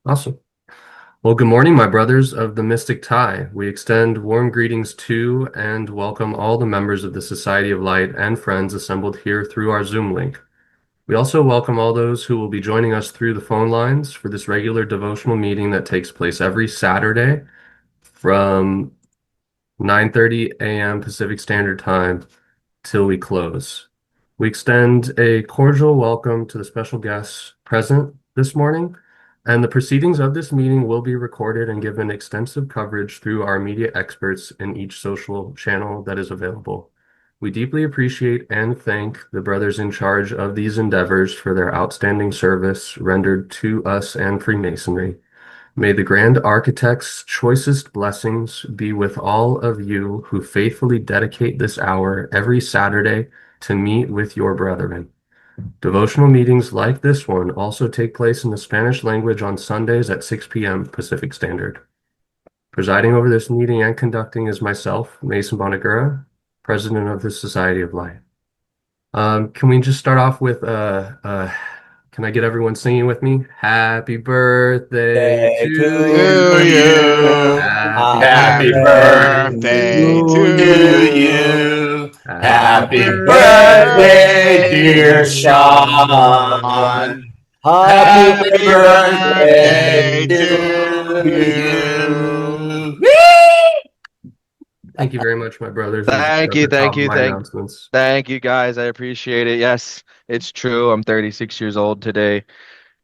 Awesome. Well, good morning, my brothers of the Mystic Tie. We extend warm greetings to and welcome all the members of the Society of Light and friends assembled here through our Zoom link. We also welcome all those who will be joining us through the phone lines for this regular devotional meeting that takes place every Saturday from 9:30 a.m. Pacific Standard Time till we close. We extend a cordial welcome to the special guests present this morning, and the proceedings of this meeting will be recorded and given extensive coverage through our media experts in each social channel that is available. We deeply appreciate and thank the brothers in charge of these endeavors for their outstanding service rendered to us and Freemasonry. May the Grand Architect's choicest blessings be with all of you who faithfully dedicate this hour every Saturday to meet with your brethren. Devotional meetings like this one also take place in the Spanish language on Sundays at 6 p.m. Pacific Standard. Presiding over this meeting and conducting is myself, Mason Bonagura, President of the Society of Light. Can we just start off with can I get everyone singing with me? Happy birthday Day to to To you. you. you. Happy Happy Happy birthday birthday birthday to to to you. you. you. Happy Happy Happy birthday, birthday, birthday, dear dear dear Sean. Sean. Sean. Happy Happy Happy birthday birthday birthday to to to you. you. you. Thank you very much, my brothers. Those are Thank at you, the top thank of you, my announcements. thank you guys. I appreciate it. Yes, it's true. I'm 36 years old today.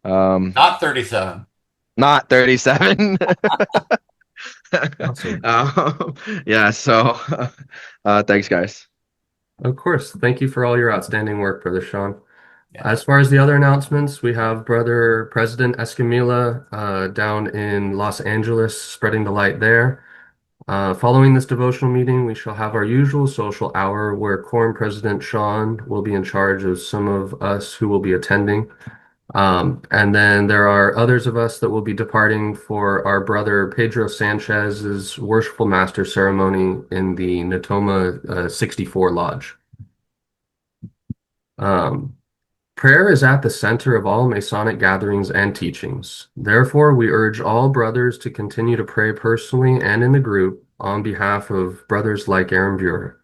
Um, Not 37. Not 37. Awesome. Um, yeah, so thanks guys. Of course. Thank you for all your outstanding work, Brother Sean. Yeah. As far as the other announcements, we have Brother President Escamilla down in Los Angeles, spreading the light there. Following this devotional meeting, we shall have our usual social hour where Quorum President Sean will be in charge of some of us who will be attending. And then there are others of us that will be departing for our brother Pedro Sanchez's Worshipful Master ceremony in the Natoma 64 Lodge. Um, Prayer is at the center of all Masonic gatherings and teachings. Therefore, we urge all brothers to continue to pray personally and in the group on behalf of brothers like Aaron Buer.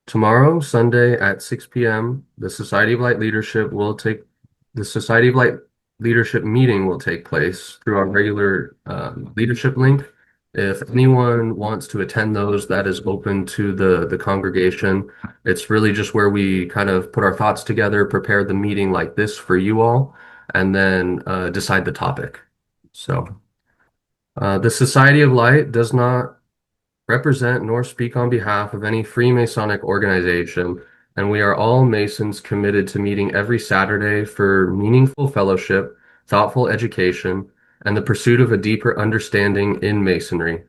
Tomorrow, Sunday at 6 p.m., the Society of Light leadership meeting will take place through our regular leadership link. If anyone wants to attend those, that is open to the congregation. It's really just where we kind of put our thoughts together, prepare the meeting like this for you all, and then decide the topic. So, the Society of Light does not represent nor speak on behalf of any Freemasonic organization, and we are all Masons committed to meeting every Saturday for meaningful fellowship, thoughtful education, and the pursuit of a deeper understanding in Masonry.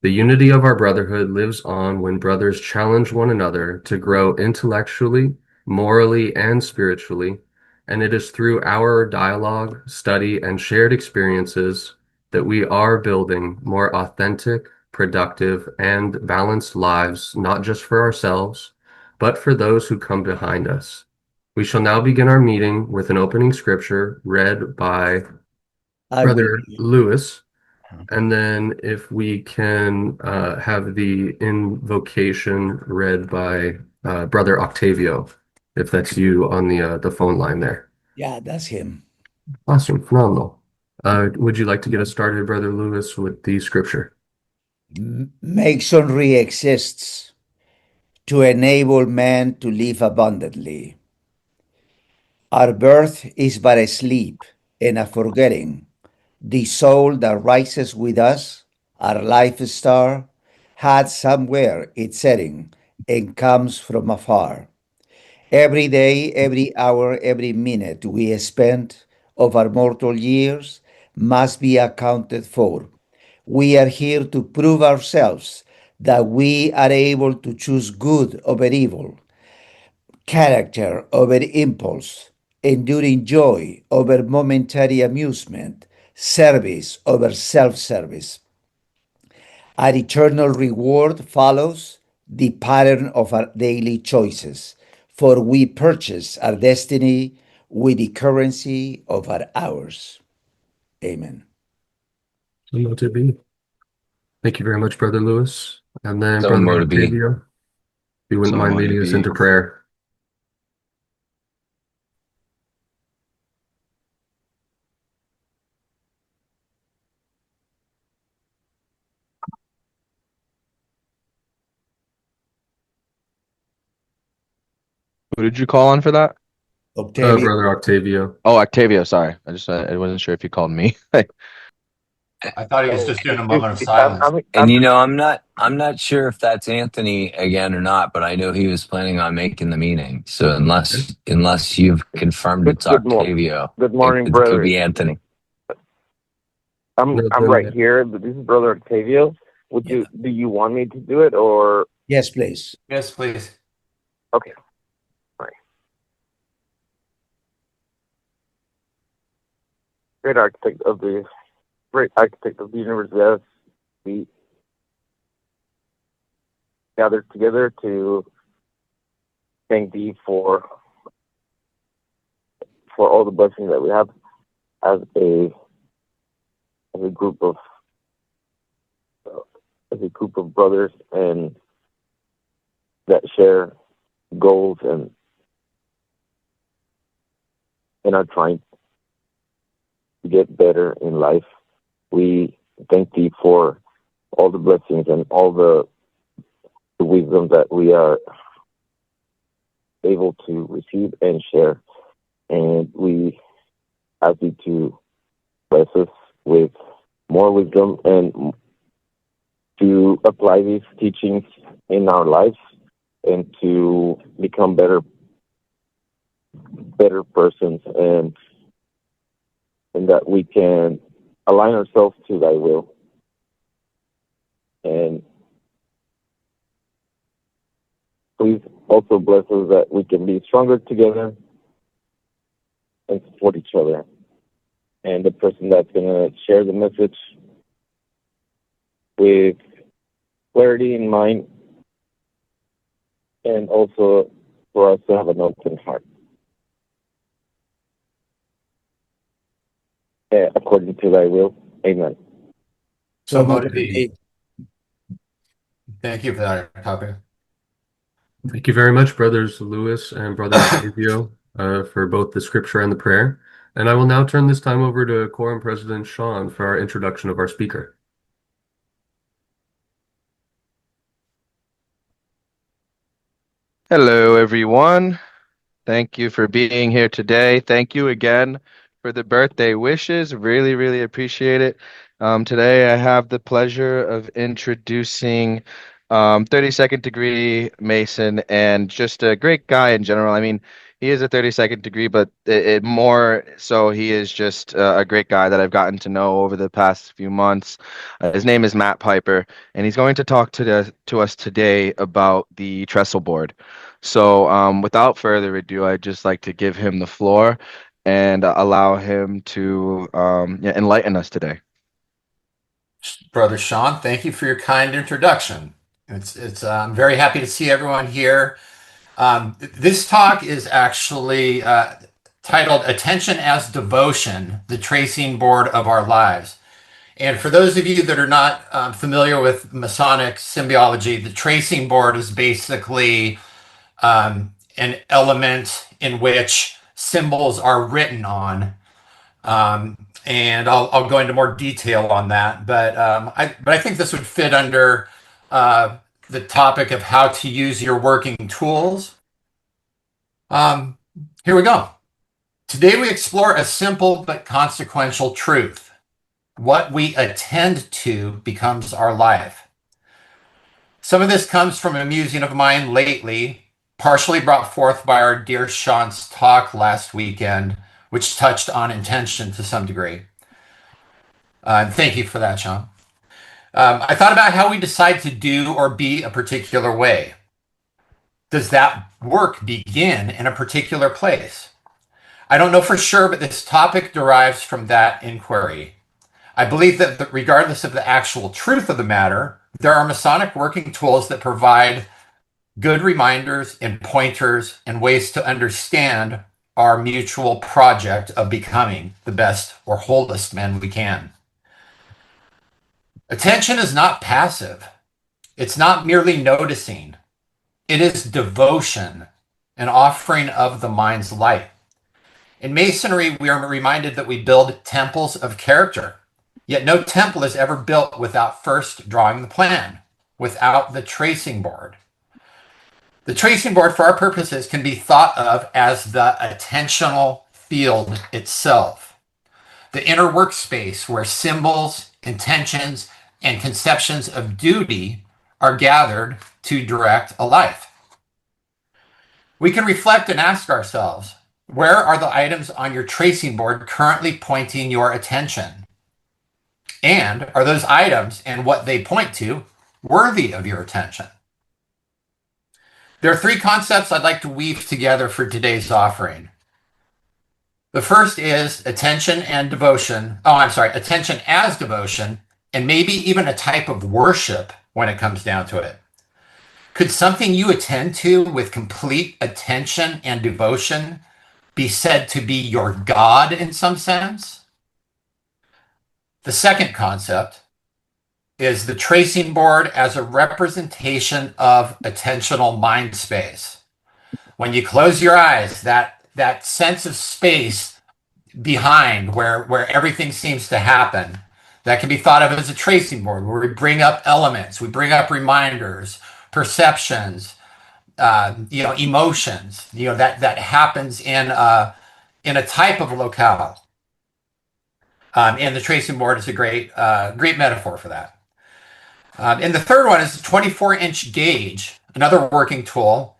The unity of our brotherhood lives on when brothers challenge one another to grow intellectually, morally, and spiritually, and it is through our dialogue, study, and shared experiences that we are building more authentic, productive, and balanced lives, not just for ourselves, but for those who come behind us. We shall now begin our meeting with an opening scripture read by I will Brother be. Lewis. And then if we can have the invocation read by Brother Octavio, if that's you on the phone line there. Yeah, that's him. Awesome, phenomenal. Would you like to get us started, Brother Lewis, with the scripture? Masonry exists to enable man to live abundantly. Our birth is but a sleep and a forgetting. The soul that rises with us, our life star, had somewhere its setting and comes from afar. Every day, every hour, every minute we spend of our mortal years must be accounted for. We are here to prove ourselves that we are able to choose good over evil, character over impulse, enduring joy over momentary amusement, service over self service. Our eternal reward follows the pattern of our daily choices, for we purchase our destiny with the currency of our hours. Amen. So mote be. Thank you very much, Brother Lewis. And then So Brother mote be. Octavio, if you wouldn't So mind mote leading us be. into prayer. Who did you call on for that? Octavio. Brother Octavio. Oh, Octavio. Sorry, I wasn't sure if you called me. I thought he was Oh, just doing a it, moment of it, I'm, silence. I'm, And I'm, I'm not sure if that's Anthony again or not, but I know he was planning on making the meeting. So Okay. unless you've confirmed good, it's Octavio, good it, morning, it could brother. be Anthony. I'm, No, I'm right here, but this is Brother Octavio. Yeah. Do you want me to do it or? Yes, please. Yes, please. Okay, right. Great architect of the, great architect of the universe, yes, we gathered together to thank thee for all the blessings that we have as as a group of, uh, as a group of brothers and that share goals and are trying to get better in life. We thank thee for all the blessings and all the wisdom that we are able to receive and share. And we ask thee to bless us with more wisdom and to apply these teachings in our lives and to become better persons and that we can align ourselves to thy will. And please also bless us that we can be stronger together and support each other. And the person that's going to share the message with clarity in mind and also for us to have an open heart. According to thy will. Amen. So mote mote be. be. Thank you for that, Octavio. Thank you very much, Brothers Lewis and Brother Octavio, for both the scripture and the prayer. And I will now turn this time over to Quorum President Sean for our introduction of our speaker. Hello, everyone. Thank you for being here today. Thank you again for the birthday wishes. Really, really appreciate it. Today, I have the pleasure of introducing 32nd degree Mason and just a great guy in general. I mean, he is a 32nd degree, but it more so he is just a great guy that I've gotten to know over the past few months. His name is Matt Piper, and he's going to talk to us today about the trestle board. So, without further ado, I'd just like to give him the floor and allow him to enlighten us today. Brother Sean, thank you for your kind introduction. I'm very happy to see everyone here. This talk is actually titled Attention as Devotion, the Tracing Board of Our Lives. And for those of you that are not familiar with Masonic symbiology, the tracing board is basically an element in which symbols are written on. And I'll go into more detail on that. But I think this would fit under the topic of how to use your working tools. Um, Here we go. Today we explore a simple but consequential truth. What we attend to becomes our life. Some of this comes from a musing of mine lately, partially brought forth by our dear Sean's talk last weekend, which touched on intention to some degree. Thank you for that, Sean. I thought about how we decide to do or be a particular way. Does that work begin in a particular place? I don't know for sure, but this topic derives from that inquiry. I believe that regardless of the actual truth of the matter, there are Masonic working tools that provide good reminders and pointers and ways to understand our mutual project of becoming the best or wholest men we can. Attention is not passive. It's not merely noticing. It is devotion, an offering of the mind's light. In Masonry, we are reminded that we build temples of character. Yet no temple is ever built without first drawing the plan, without the tracing board. The tracing board, for our purposes, can be thought of as the attentional field itself, the inner workspace where symbols, intentions, and conceptions of duty are gathered to direct a life. We can reflect and ask ourselves, where are the items on your tracing board currently pointing your attention? And are those items and what they point to worthy of your attention? There are three concepts I'd like to weave together for today's offering. The first is attention and devotion. Attention as devotion, and maybe even a type of worship when it comes down to it. Could something you attend to with complete attention and devotion be said to be your God in some sense? The second concept is the tracing board as a representation of attentional mind space. When you close your eyes, that sense of space behind where everything seems to happen, that can be thought of as a tracing board, where we bring up elements, we bring up reminders, perceptions, emotions, that happens in a type of locale. And the tracing board is a great metaphor for that. And the third one is the 24-inch gauge, another working tool,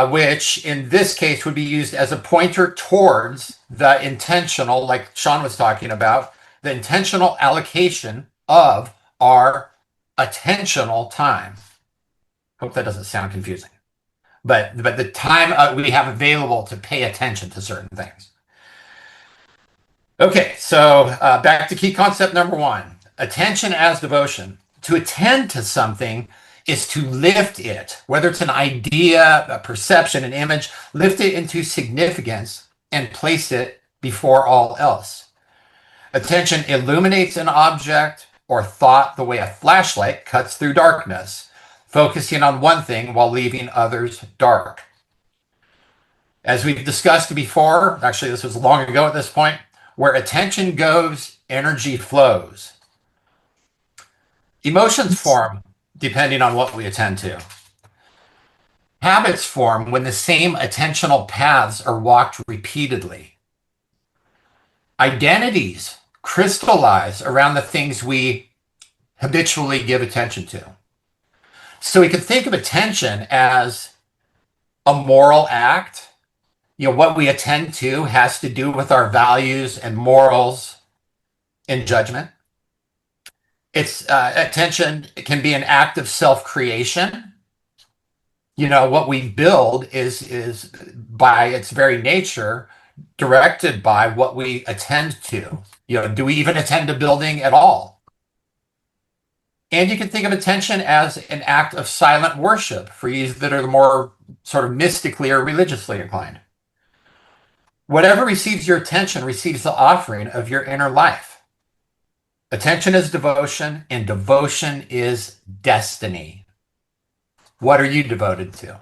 which in this case would be used as a pointer towards the intentional, like Sean was talking about, the intentional allocation of our attentional time. Hope that doesn't sound confusing. But the time we have available to pay attention to certain things. Okay, so back to key concept number one, attention as devotion. To attend to something is to lift it, whether it's an idea, a perception, an image, lift it into significance and place it before all else. Attention illuminates an object or thought the way a flashlight cuts through darkness, focusing on one thing while leaving others dark. As we've discussed before, actually this was long ago at this point, where attention goes, energy flows. Emotions form depending on what we attend to. Habits form when the same attentional paths are walked repeatedly. Identities crystallize around the things we habitually give attention to. So we could think of attention as a moral act. What we attend to has to do with our values and morals and judgment. It's attention can be an act of self-creation. What we build is by its very nature directed by what we attend to. Do we even attend to building at all? And you can think of attention as an act of silent worship for you that are more sort of mystically or religiously inclined. Whatever receives your attention receives the offering of your inner life. Attention is devotion, and devotion is destiny. What are you devoted to?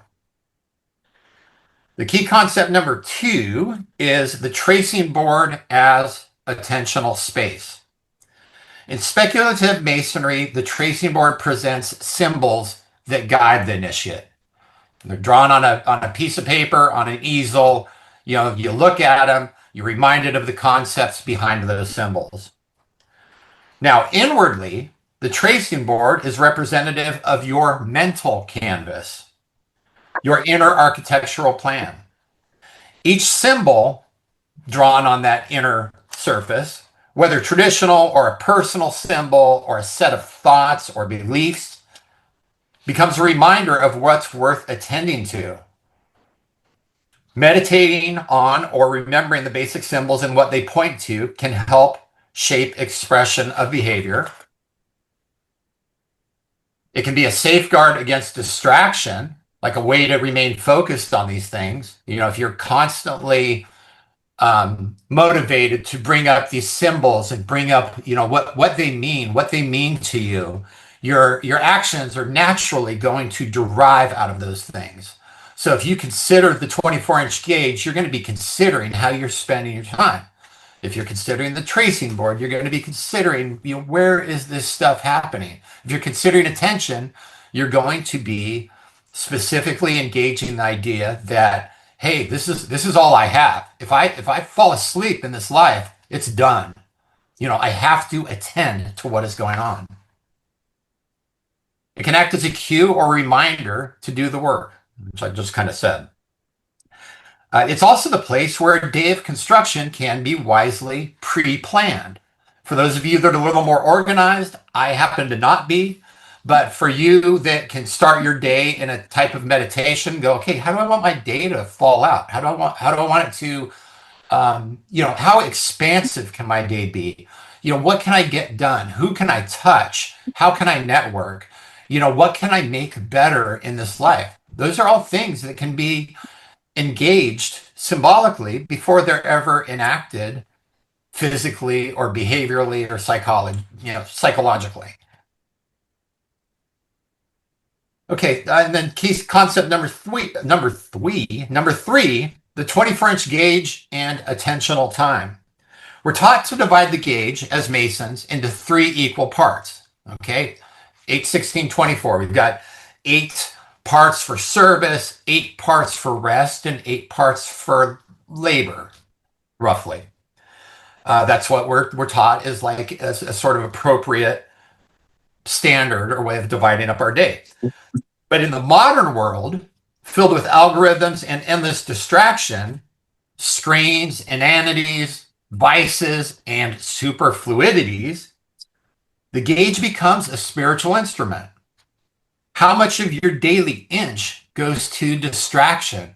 The key concept number two is the tracing board as attentional space. In speculative masonry, the tracing board presents symbols that guide the initiate. They're drawn on a piece of paper, on an easel. You look at them, you're reminded of the concepts behind those symbols. Now, inwardly, the tracing board is representative of your mental canvas, your inner architectural plan. Each symbol drawn on that inner surface, whether traditional or a personal symbol or a set of thoughts or beliefs, becomes a reminder of what's worth attending to. Meditating on or remembering the basic symbols and what they point to can help shape expression of behavior. It can be a safeguard against distraction, like a way to remain focused on these things. If you're constantly motivated to bring up these symbols and bring up, what they mean to you. Your actions are naturally going to derive out of those things. So if you consider the 24-inch gauge, you're going to be considering how you're spending your time. If you're considering the tracing board, you're going to be considering, where is this stuff happening? If you're considering attention, you're going to be specifically engaging the idea that, hey, this is all I have. If I fall asleep in this life, it's done. I have to attend to what is going on. It can act as a cue or reminder to do the work, which I just kind of said. It's also the place where a day of construction can be wisely pre-planned. For those of you that are a little more organized, I happen to not be, but for you that can start your day in a type of meditation, go, okay, how do I want my day to fall out? How do I want it to, how expansive can my day be? What can I get done? Who can I touch? How can I network? What can I make better in this life? Those are all things that can be engaged symbolically before they're ever enacted physically or behaviorally or psychologically. Okay, and then key concept number three, the 24-inch gauge and attentional time. We're taught to divide the gauge as Masons into 3 equal parts. Okay, 8, 16, 24. We've got 8 parts for service, 8 parts for rest, and 8 parts for labor, roughly. That's what we're taught is like a sort of appropriate standard or way of dividing up our day. But in the modern world, filled with algorithms and endless distraction, screens, inanities, vices, and superfluidities, the gauge becomes a spiritual instrument. How much of your daily inch goes to distraction,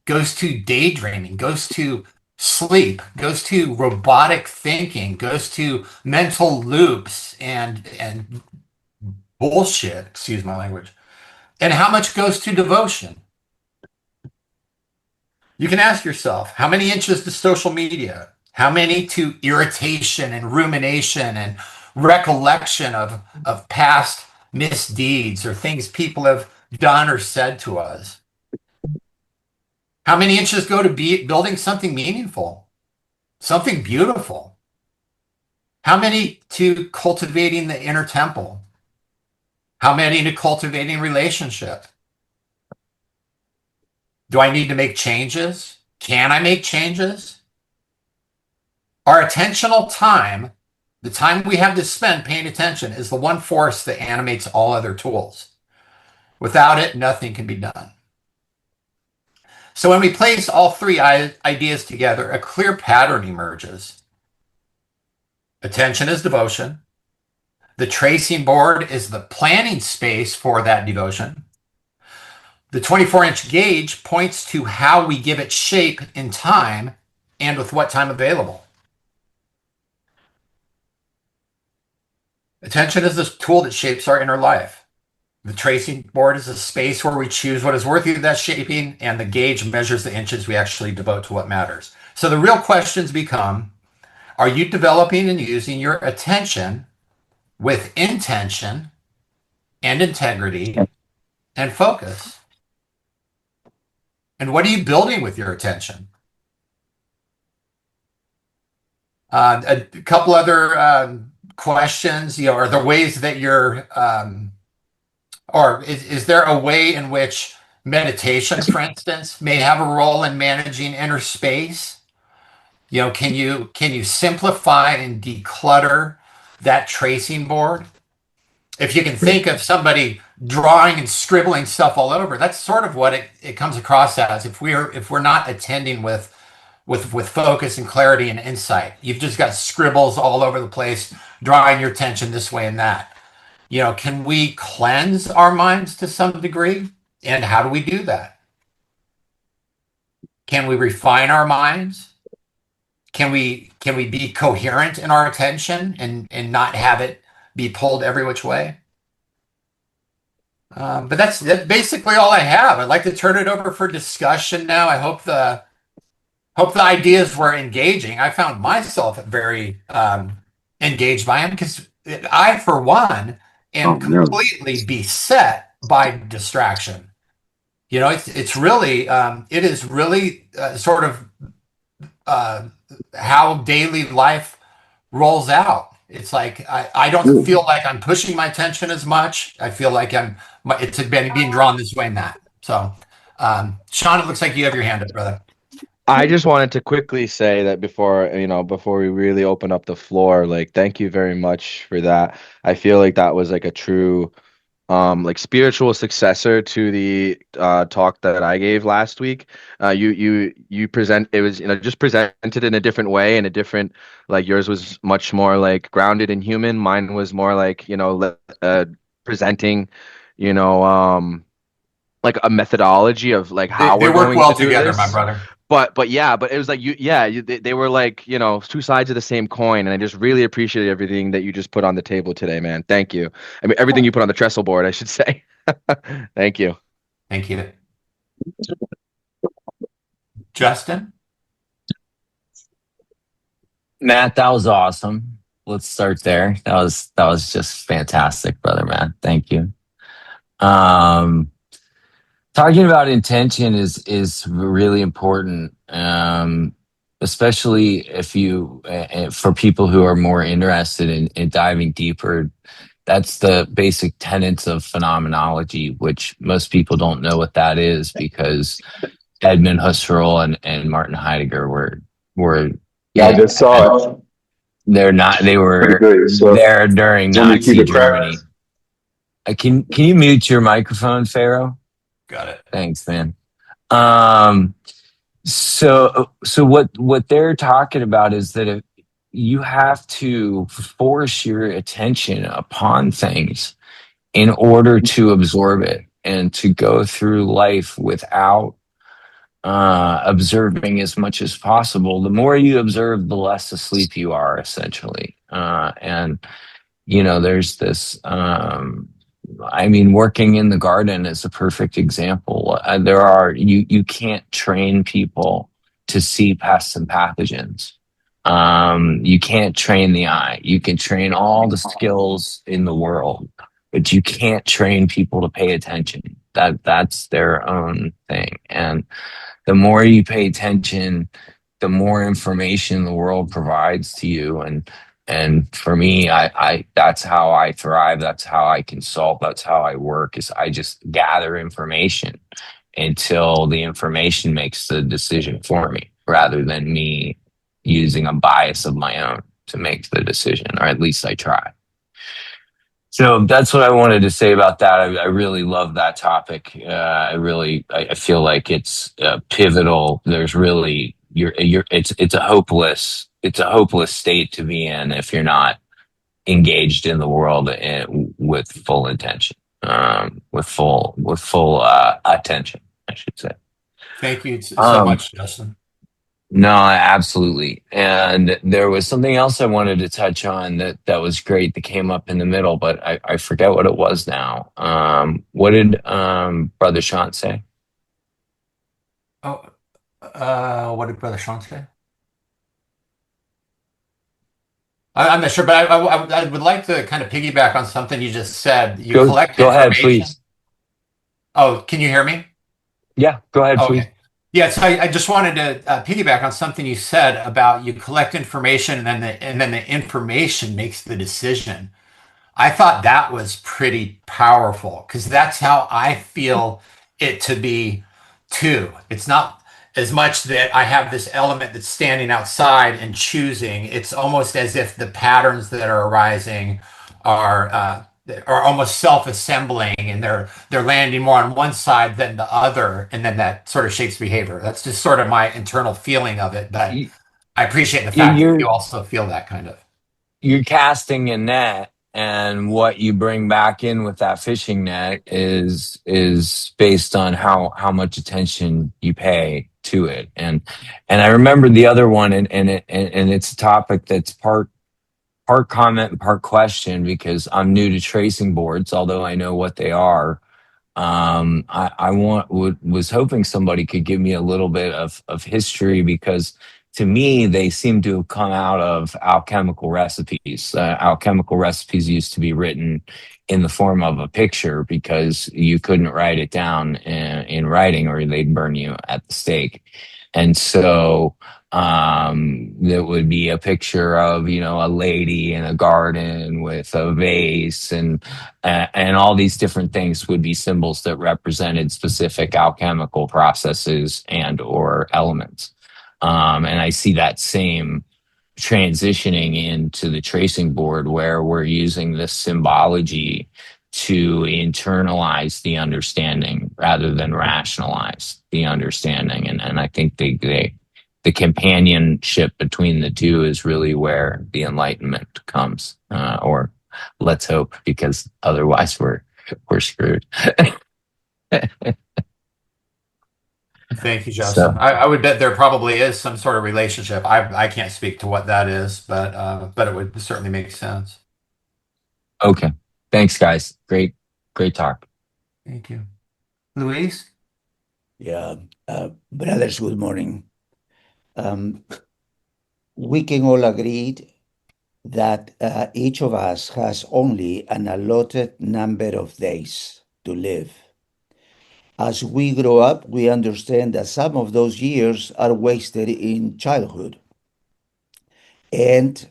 goes to daydreaming, goes to sleep, goes to robotic thinking, goes to mental loops and bullshit, excuse my language, and how much goes to devotion? You can ask yourself, how many inches to social media? How many to irritation and rumination and recollection of past misdeeds or things people have done or said to us? How many inches go to building something meaningful, something beautiful? How many to cultivating the inner temple? How many to cultivating relationship? Do I need to make changes? Can I make changes? Our attentional time, the time we have to spend paying attention, is the one force that animates all other tools. Without it, nothing can be done. So when we place all 3 ideas together, a clear pattern emerges. Attention is devotion. The tracing board is the planning space for that devotion. The 24-inch gauge points to how we give it shape in time and with what time available. Attention is the tool that shapes our inner life. The tracing board is a space where we choose what is worthy of that shaping, and the gauge measures the inches we actually devote to what matters. So the real questions become, are you developing and using your attention with intention and integrity and focus? And what are you building with your attention? A couple other questions, are there ways that you're, or is there a way in which meditation, for instance, may have a role in managing inner space? Can you simplify and declutter that tracing board? If you can think of somebody drawing and scribbling stuff all over, that's sort of what it comes across as. If we're not attending with focus and clarity and insight, you've just got scribbles all over the place, drawing your attention this way and that. Can we cleanse our minds to some degree? And how do we do that? Can we refine our minds? Can we be coherent in our attention and not have it be pulled every which way? But that's basically all I have. I'd like to turn it over for discussion now. I hope Hope the ideas were engaging. I found myself very engaged by them because I, for one, am completely beset by distraction. You know, it's really it is really sort of how daily life rolls out. It's like I don't feel like I'm pushing my attention as much. I feel like it's been being drawn this way and that. So, Sean, it looks like you have your hand up, brother. I just wanted to quickly say that before we really open up the floor, like, thank you very much for that. I feel like that was like a true like spiritual successor to the talk that I gave last week. You present it was just presented in a different way, and a different, like, yours was much more like grounded and human. Mine was more like presenting, you know, like a methodology of like how They we're work going well to do together, my this. brother. But yeah, but it was like they were like, two sides of the same coin, and I just really appreciate everything that you just put on the table today, man. Thank you. I mean, everything you put on the trestle board, I should say. Thank you. Thank you. Justin? Matt, that was awesome. Let's start there. That was just fantastic, brother Matt. Thank you. Um, Talking about intention is really important, especially if you for people who are more interested in diving deeper. That's the basic tenets of phenomenology, which most people don't know what that is, because Edmund Husserl and Martin Heidegger were Yeah, I just saw it. they Pretty were good. So there during want me to keep Nazi it private? Germany. Can you mute your microphone, Pharaoh? Got it. Thanks, man. Um, so what they're talking about is that if you have to force your attention upon things in order to absorb it and to go through life without observing as much as possible. The more you observe, the less asleep you are, essentially. And there's this. I mean, working in the garden is a perfect example. You can't train people to see pests and pathogens. You can't train the eye. You can train all the skills in the world, but you can't train people to pay attention. That's their own thing. And the more you pay attention, the more information the world provides to you. And for me, I that's how I thrive. That's how I consult. That's how I work. Is I just gather information until the information makes the decision for me, rather than me using a bias of my own to make the decision, or at least I try. So that's what I wanted to say about that. I really love that topic. I feel like it's pivotal. There's really it's a hopeless state to be in if you're not engaged in the world with full intention, with full attention, I should say. Thank you so Um, much, Justin. no, absolutely. And there was something else I wanted to touch on that was great that came up in the middle, but I forget what it was now. What did Brother Sean say? Oh, what did Brother Sean say? I'm not sure, but I would like to kind of piggyback on something you just said. You collect Go ahead, information. please. Oh, can you hear me? Yeah, go ahead, please. Okay. Yeah, so I just wanted to piggyback on something you said about you collect information and then the information makes the decision. I thought that was pretty powerful because that's how I feel it to be too. It's not as much that I have this element that's standing outside and choosing. It's almost as if the patterns that are arising are almost self-assembling, and they're landing more on one side than the other, and then that sort of shapes behavior. That's just sort of my internal feeling of it, but You- I appreciate the fact that You're you also feel that kind of. you're casting a net, and what you bring back in with that fishing net is based on how much attention you pay to it. And I remember the other one, and it's a topic that's part comment and part question, because I'm new to tracing boards, although I know what they are. Was hoping somebody could give me a little bit of history, because to me they seem to have come out of alchemical recipes. Alchemical recipes used to be written in the form of a picture because you couldn't write it down in writing or they'd burn you at the stake. And so there would be a picture of, a lady in a garden with a vase, and all these different things would be symbols that represented specific alchemical processes and or elements. And I see that same transitioning into the tracing board, where we're using this symbology to internalize the understanding rather than rationalize the understanding. And I think the companionship between the two is really where the enlightenment comes, or let's hope, because otherwise we're screwed. Thank you, Justin. So I would bet there probably is some sort of relationship. I can't speak to what that is, but it would certainly make sense. okay, thanks guys. Great talk. Thank you. Luis? Yeah, brothers, good morning. Um, we can all agree that each of us has only an allotted number of days to live. As we grow up, we understand that some of those years are wasted in childhood. And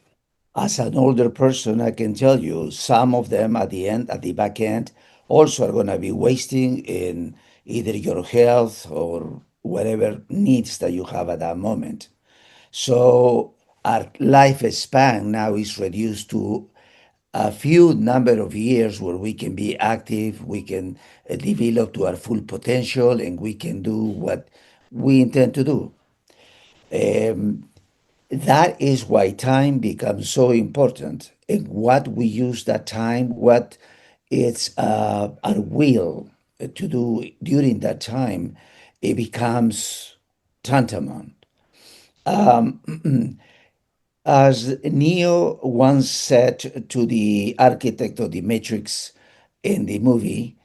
as an older person, I can tell you some of them at the end, at the back end, also are going to be wasting in either your health or whatever needs that you have at that moment. So our lifespan now is reduced to a few number of years where we can be active, we can develop to our full potential, and we can do what we intend to do. Um, that is why time becomes so important, and what we use that time, what it's our will to do during that time, it becomes tantamount. As Neo once said to the architect of the Matrix in the movie,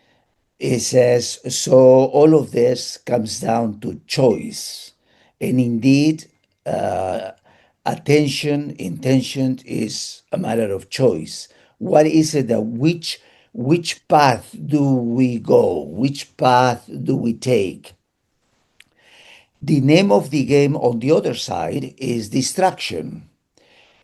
it says, so all of this comes down to choice. And indeed, uh, intention is a matter of choice. What is it that which path do we go? Which path do we take? The name of the game on the other side is distraction.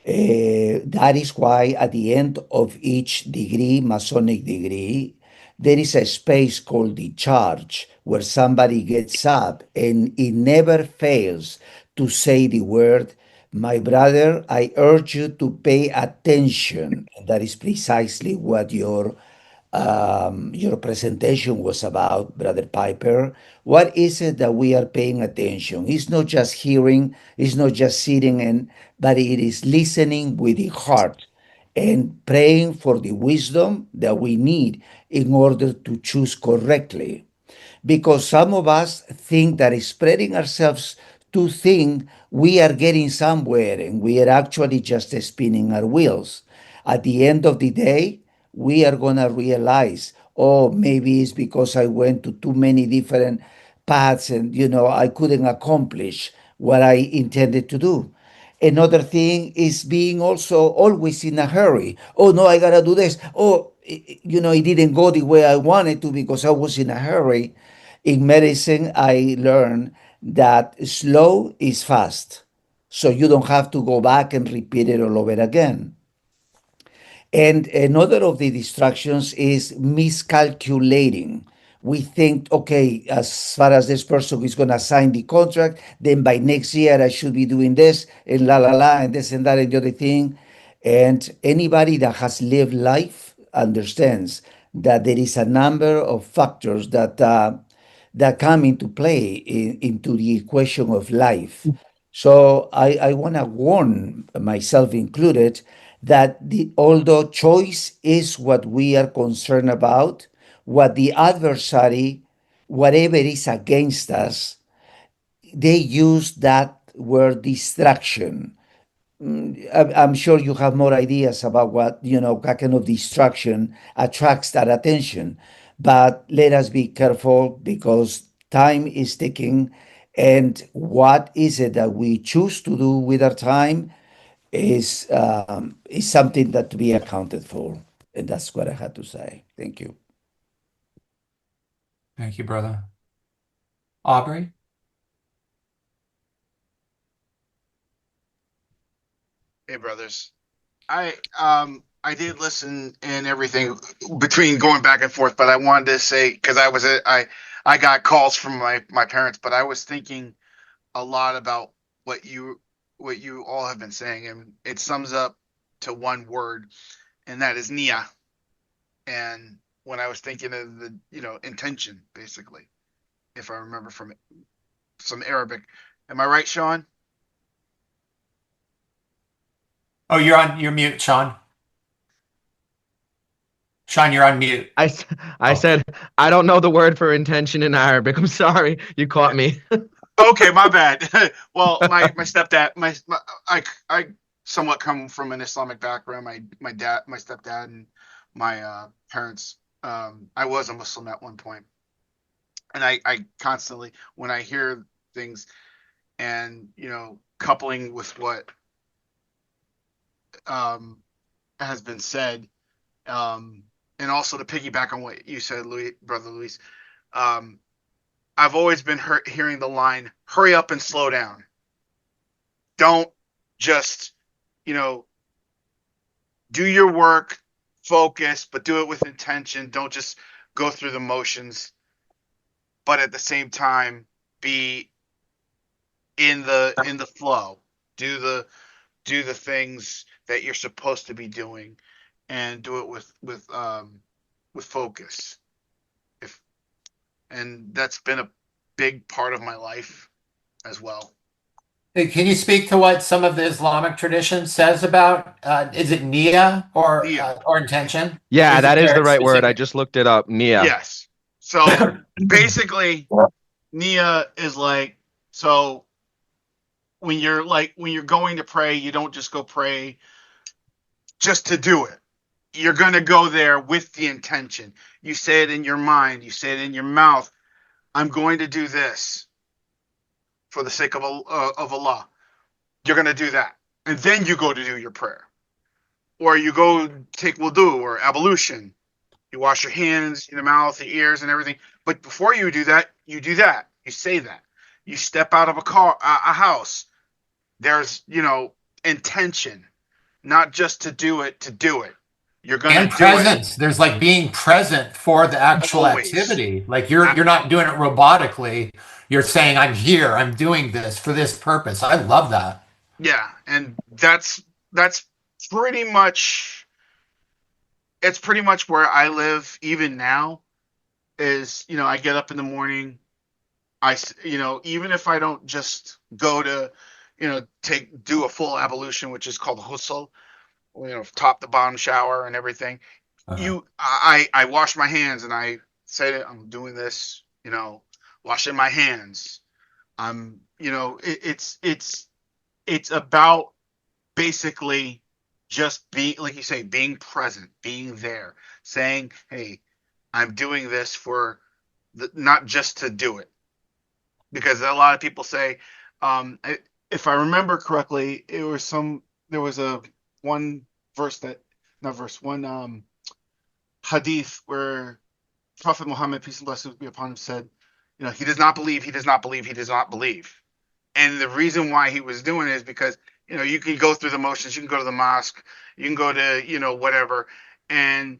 That is why at the end of each degree, Masonic degree, there is a space called the charge where somebody gets up and it never fails to say the word, my brother, I urge you to pay attention. And that is precisely what your presentation was about, Brother Piper. What is it that we are paying attention? It's not just hearing, it's not just sitting in, but it is listening with the heart and praying for the wisdom that we need in order to choose correctly. Because some of us think that spreading ourselves too thin, we are getting somewhere and we are actually just spinning our wheels. At the end of the day, we are going to realize, oh, maybe it's because I went to too many different paths and, I couldn't accomplish what I intended to do. Another thing is being also always in a hurry. Oh, no, I got to do this. Oh, it didn't go the way I wanted to because I was in a hurry. In medicine, I learned that slow is fast. So you don't have to go back and repeat it all over again. And another of the distractions is miscalculating. We think, okay, as far as this person is going to sign the contract, then by next year I should be doing this and la la la and this and that and the other thing. And anybody that has lived life understands that there is a number of factors that come into play into the equation of life. So I want to warn myself included that although choice is what we are concerned about, what the adversary, whatever is against us, they use that word distraction. I'm sure you have more ideas about what kind of distraction attracts that attention. But let us be careful because time is ticking. And what is it that we choose to do with our time is something that to be accounted for. And that's what I had to say. Thank you. Thank you, brother. Aubrey? Hey, brothers. I did listen and everything between going back and forth, but I wanted to say because I got calls from my parents, but I was thinking a lot about what you all have been saying, and it sums up to one word, and that is Nia. And when I was thinking of the intention, basically, if I remember from some Arabic, am I right, Sean? Oh, you're mute, Sean. Sean, you're on mute. I Oh, said I don't know the word for intention in Arabic. I'm sorry, you caught me. Okay, my bad. Well, my stepdad, I somewhat come from an Islamic background. My dad, my stepdad, and my parents. I was a Muslim at one point, and I constantly when I hear things and coupling with what um has been said, um and also to piggyback on what you said, brother Luis. Um, I've always been hearing the line, "Hurry up and slow down." Don't just, you know, do your work, focus, but do it with intention. Don't just go through the motions, but at the same time be in the flow. Do the things that you're supposed to be doing and do it with focus. If and that's been a big part of my life as well. hey, can you speak to what some of the Islamic tradition says about is it Nia Nia. or intention? Yeah, Is it that is the very right word. I specific? just looked it up. Nia. Yes. So basically Nia is like, so when you're going to pray, you don't just go pray just to do it. You're going to go there with the intention. You say it in your mind, you say it in your mouth. I'm going to do this for the sake of Allah. You're going to do that. And then you go to do your prayer. Or you go take wudu or ablution. You wash your hands, your mouth, your ears, and everything. But before you do that, you do that. You say that. You step out of a house. There's, intention, not just to do it to do it. You're gonna And do it presence. There's like being present for the actual always. activity. Like you're not doing it robotically. You're saying, I'm here, I'm doing this for this purpose. I love that. Yeah, and that's pretty much it's pretty much where I live even now. Is I get up in the morning. Even if I don't just go to, do a full ablution, which is called ghusl, top to bottom shower and everything. Uh-huh. I wash my hands and I say that I'm doing this, washing my hands. It's about basically just being, like you say, being present, being there, saying, "Hey, I'm doing this for not just to do it," because a lot of people say, if I remember correctly, there was a one verse that not verse one hadith where Prophet Muhammad, peace and blessings be upon him, said, he does not believe, he does not believe, he does not believe. And the reason why he was doing it is because, you can go through the motions, you can go to the mosque, you can go to, whatever. And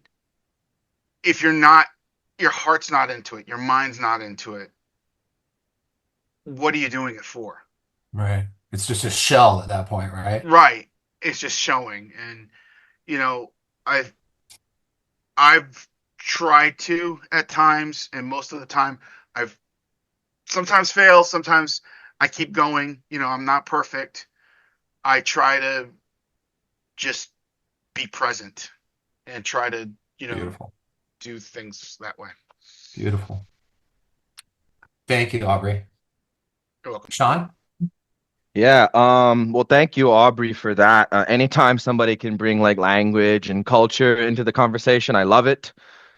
if your heart's not into it, your mind's not into it, what are you doing it for? Right. It's just a shell at that point, right? Right. It's just showing. And, you know, I've, I've tried to at times, and most of the time I've sometimes fail, sometimes I keep going. I'm not perfect. I try to just be present and try to, Beautiful. do things that way. Beautiful. Thank you, Aubrey. You're welcome. Sean? Yeah, well, thank you, Aubrey, for that. Anytime somebody can bring like language and culture into the conversation, I love it.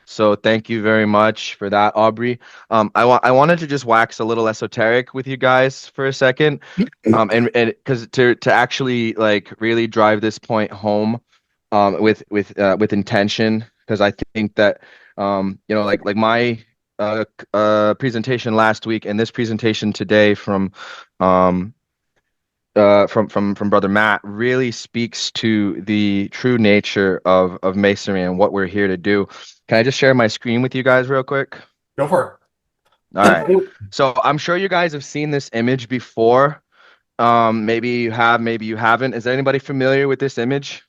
So thank you very much for that, Aubrey. I wanted to just wax a little esoteric with you guys for a second, and because to actually like really drive this point home, with intention, because I think that like my presentation last week and this presentation today um from Brother Matt really speaks to the true nature of Masonry and what we're here to do. Can I just share my screen with you guys real quick? Go for All right. it. So I'm sure you guys have seen this image before. Maybe you have, maybe you haven't. Is anybody familiar with this image?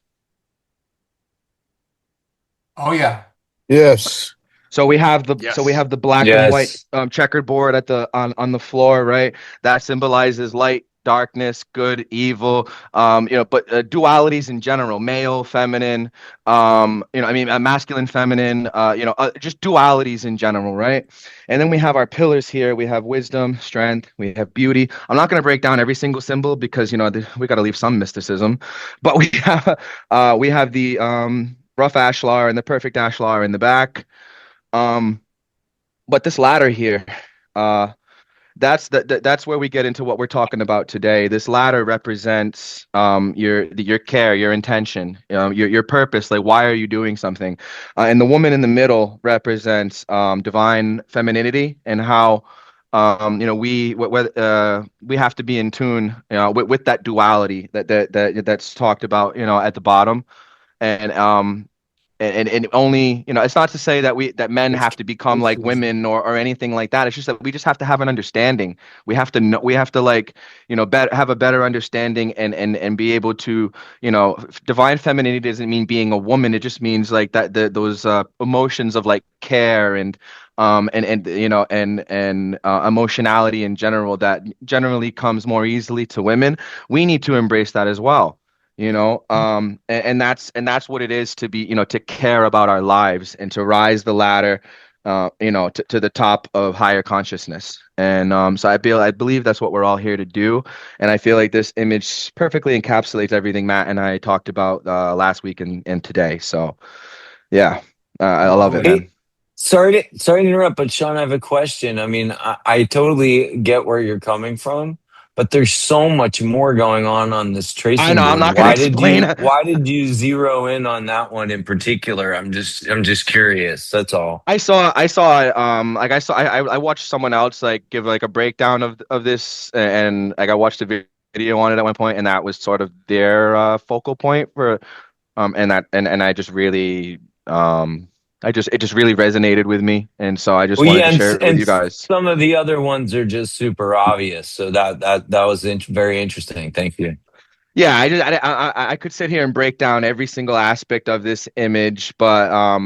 Oh yeah. Yes. So we have the Yes. so we have the black and white Yes. checkered board at the on the floor, right? That symbolizes light, darkness, good, evil. But dualities in general, male, feminine. I mean, masculine, feminine. Just dualities in general, right? And then we have our pillars here. We have wisdom, strength. We have beauty. I'm not going to break down every single symbol because we got to leave some mysticism, but we have the rough ashlar and the perfect ashlar in the back. Um, but this ladder here, uh, that's where we get into what we're talking about today. This ladder represents your care, your intention, your purpose. Like, why are you doing something? And the woman in the middle represents divine femininity and how we have to be in tune, with that duality that's talked about, at the bottom. And only, it's not to say that men have to become like women or anything like that. It's just that we just have to have an understanding. We have to know, we have to like, have a better understanding and be able to, divine femininity doesn't mean being a woman. It just means like that those emotions of like care and emotionality in general that generally comes more easily to women. We need to embrace that as well. And that's what it is to be, to care about our lives and to rise the ladder, to the top of higher consciousness. And so I believe that's what we're all here to do. And I feel like this image perfectly encapsulates everything Matt and I talked about last week and today. So yeah, I love it, Oh, man. Hey, sorry to interrupt, but Sean, I have a question. I mean, I totally get where you're coming from, but there's so much more going on this I tracing know I'm board. not gonna explain. Why did you zero in on that one in particular? I'm just curious. That's all. I watched someone else like give like a breakdown of this, and like I watched a video on it at one point, and that was sort of their focal point for and I just really it just really resonated with me, and so I just Well, wanted yeah, to share it with and you guys. some of the other ones are just super obvious. So that was very interesting. Thank you. Yeah, I could sit here and break down every single aspect of this image, but I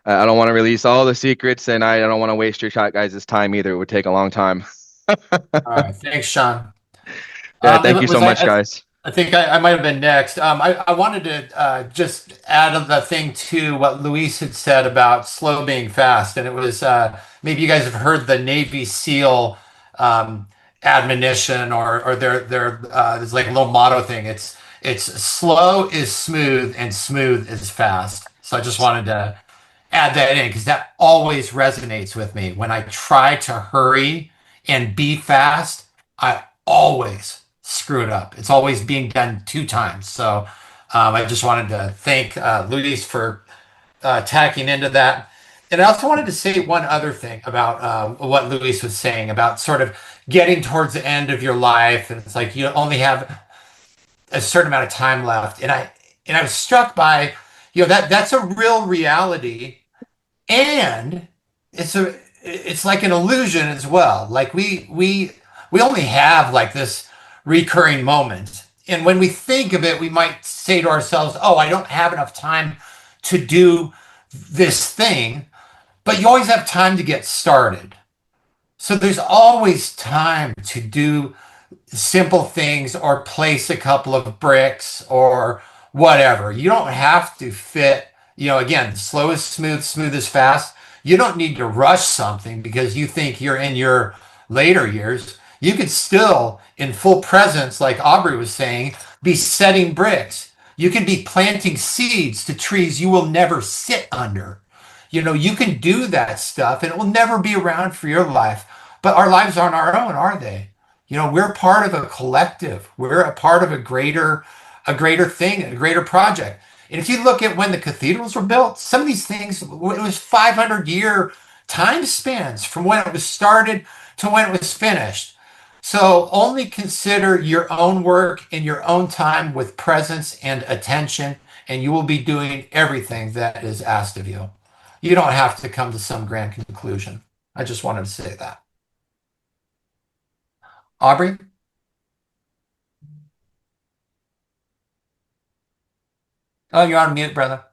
don't want to release all the secrets, and I don't want to waste your guys' time either. It would take a long time. All right. Thanks, Sean. Yeah, thank you It so was much, guys. I think I might have been next. I wanted to just add the thing to what Luis had said about slow being fast, and it was maybe you guys have heard the Navy SEAL um, admonition or their there's like a little motto thing. It's slow is smooth and smooth is fast. So I just wanted to add that in because that always resonates with me. When I try to hurry and be fast, I always screw it up. It's always being done two times. So I just wanted to thank Luis for tacking into that. And I also wanted to say one other thing about what Luis was saying about sort of getting towards the end of your life. And it's like you only have a certain amount of time left. And I was struck by, that's a real reality and it's like an illusion as well. Like we only have like this recurring moment, and when we think of it, we might say to ourselves, "Oh, I don't have enough time to do this thing," but you always have time to get started. So there's always time to do simple things or place a couple of bricks or whatever. You don't have to fit, again, slow is smooth, smooth is fast. You don't need to rush something because you think you're in your later years. You could still, in full presence, like Aubrey was saying, be setting bricks. You could be planting seeds to trees you will never sit under. You can do that stuff and it will never be around for your life. But our lives aren't our own, are they? We're part of a collective. We're a part of a greater thing, a greater project. And if you look at when the cathedrals were built, some of these things, it was 500-year time spans from when it was started to when it was finished. So only consider your own work in your own time with presence and attention, and you will be doing everything that is asked of you. You don't have to come to some grand conclusion. I just wanted to say that. Aubrey? Oh, you're on mute, brother.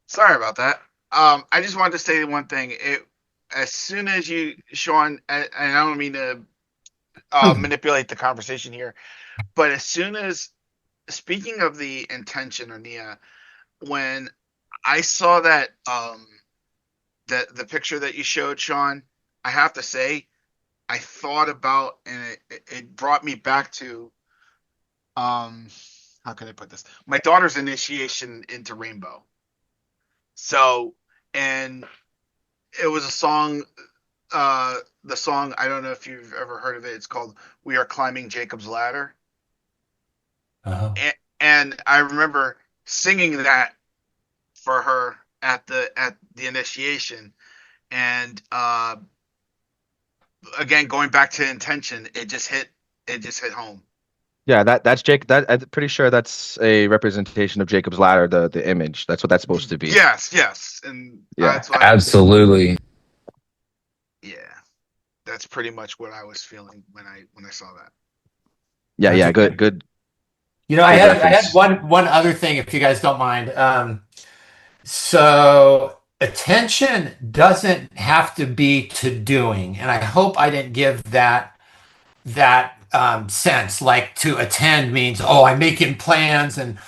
Sorry about that. I just wanted to say one thing. As soon as you, Sean, and I don't mean to manipulate the conversation here, but as soon as, speaking of the intention, Ania, when I saw that the picture that you showed, Sean, I have to say, I thought about, and it brought me back to, um, how can I put this? My daughter's initiation into Rainbow. So, and it was a song, the song, I don't know if you've ever heard of it. It's called "We Are Climbing Jacob's Ladder," Uh-huh. and I remember singing that for her at the initiation, and again, going back to intention, it just hit home. Yeah, that's Jake. That I'm pretty sure that's a representation of Jacob's ladder, the image. That's what that's supposed to be. Yes, yes, and Yeah. that's why. Absolutely. Yeah, that's pretty much what I was feeling when I saw that. Yeah, That's yeah, okay. good I good had I had reference. one other thing, if you guys don't mind. So attention doesn't have to be to doing, and I hope I didn't give that sense. Like to attend means, oh, I'm making plans and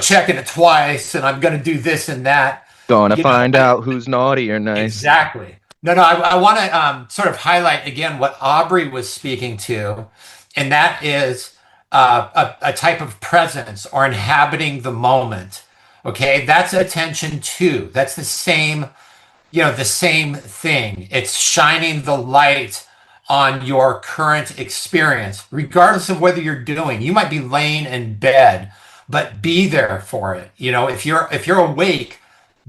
checking it twice, and I'm going to do this and that. Gonna You know, find out who's naughty or nice. Exactly. No, no, I want to sort of highlight again what Aubrey was speaking to, and that is a type of presence or inhabiting the moment. Okay, that's attention too. That's the same thing. It's shining the light on your current experience, regardless of whether you're doing. You might be laying in bed, but be there for it. If you're awake,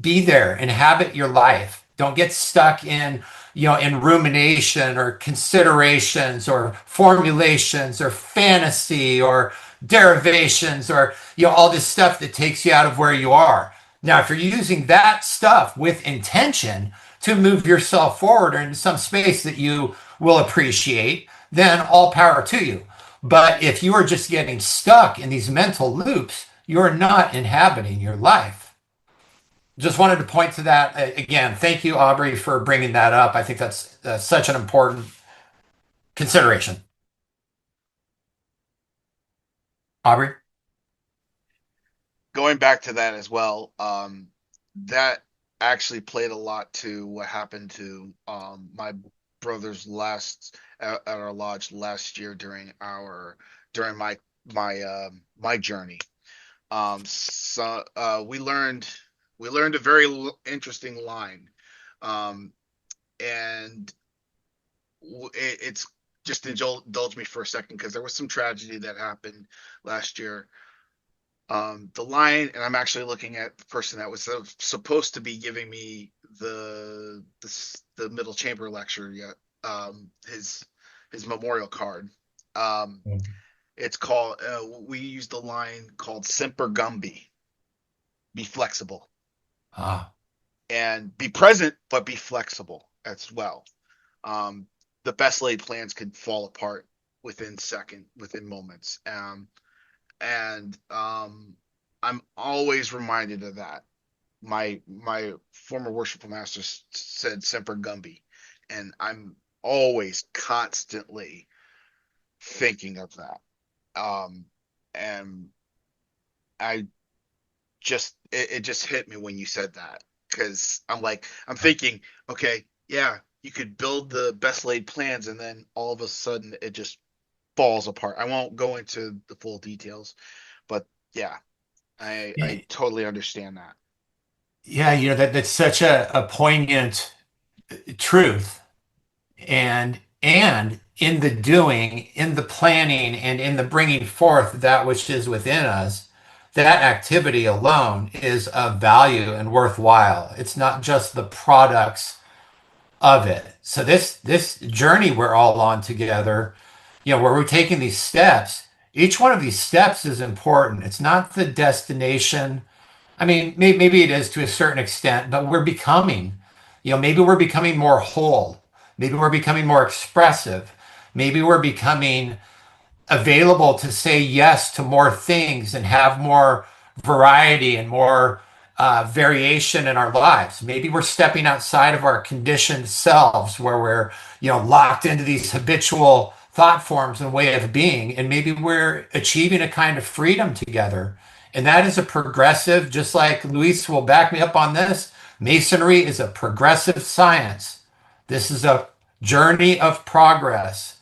be there, inhabit your life. Don't get stuck in rumination or considerations or formulations or fantasy or derivations or all this stuff that takes you out of where you are. Now, if you're using that stuff with intention to move yourself forward or into some space that you will appreciate, then all power to you. But if you are just getting stuck in these mental loops, you're not inhabiting your life. Just wanted to point to that again. Thank you, Aubrey, for bringing that up. I think that's such an important consideration. Aubrey? Going back to that as well, that actually played a lot to what happened to my brother's at our lodge last year during my journey. So we learned a very interesting line, um, and it's just indulge me for a second because there was some tragedy that happened last year. The line, and I'm actually looking at the person that was supposed to be giving me the middle chamber lecture yet, his memorial card. Um, it's called. We used a line called "Semper Gumby," be flexible Ah, and be present, but be flexible as well. Um, the best laid plans could fall apart within moments. And I'm always reminded of that. My former worshipful master said "Semper Gumby," and I'm always constantly thinking of that. Um, and I it just hit me when you said that because I'm thinking, okay, yeah, you could build the best laid plans, and then all of a sudden it just falls apart. I won't go into the full details, but yeah, I totally understand that. Yeah, that's such a poignant truth. And in the doing, in the planning, and in the bringing forth that which is within us, that activity alone is of value and worthwhile. It's not just the products of it. So this journey we're all on together, where we're taking these steps, each one of these steps is important. It's not the destination. I mean, maybe it is to a certain extent, but we're becoming, maybe we're becoming more whole. Maybe we're becoming more expressive. Maybe we're becoming available to say yes to more things and have more variety and more variation in our lives. Maybe we're stepping outside of our conditioned selves where we're, locked into these habitual thought forms and way of being. And maybe we're achieving a kind of freedom together. And that is a progressive, just like Luis will back me up on this. Masonry is a progressive science. This is a journey of progress.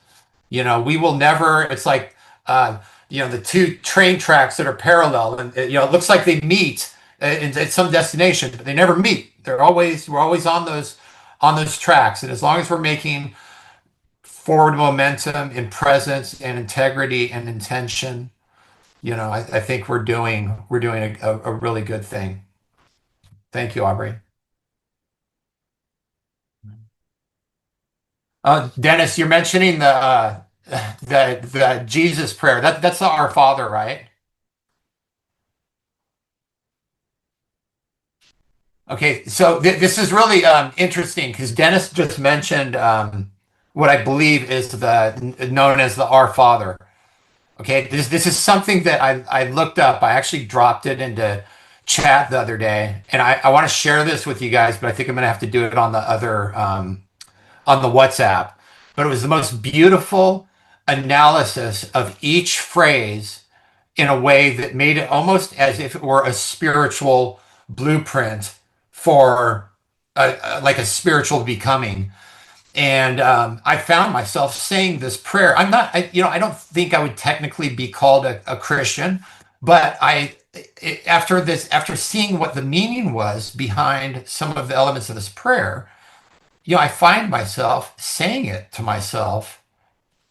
We will never, it's like, the two train tracks that are parallel and, it looks like they meet at some destination, but they never meet. We're always on those tracks. And as long as we're making forward momentum in presence and integrity and intention, I think we're doing a really good thing. Thank you, Aubrey. Dennis, you're mentioning the Jesus prayer. That's the Our Father, right? Okay, so this is really interesting because Dennis just mentioned what I believe is known as the Our Father. Okay, this is something that I looked up. I actually dropped it into chat the other day, and I want to share this with you guys, but I think I'm gonna have to do it on the other on the WhatsApp. But it was the most beautiful analysis of each phrase in a way that made it almost as if it were a spiritual blueprint for like a spiritual becoming. And I found myself saying this prayer. I'm not, I don't think I would technically be called a Christian, but after seeing what the meaning was behind some of the elements of this prayer, I find myself saying it to myself.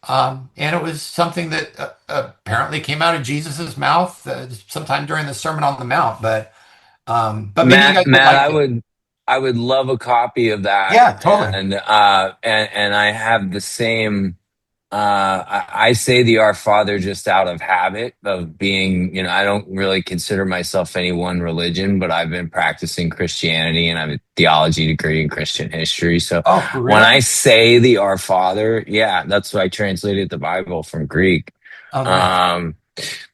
And it was something that apparently came out of Jesus's mouth sometime during the Sermon on the Mount. But maybe you guys would Matt, like it. I would love a copy of that. Yeah, totally. And I have the same. I say the Our Father just out of habit of being, I don't really consider myself any one religion, but I've been practicing Christianity and I have a theology degree in Christian history. So Oh, when I really? say the Our Father, yeah, that's why I translated the Bible from Greek. Oh, nice. Um,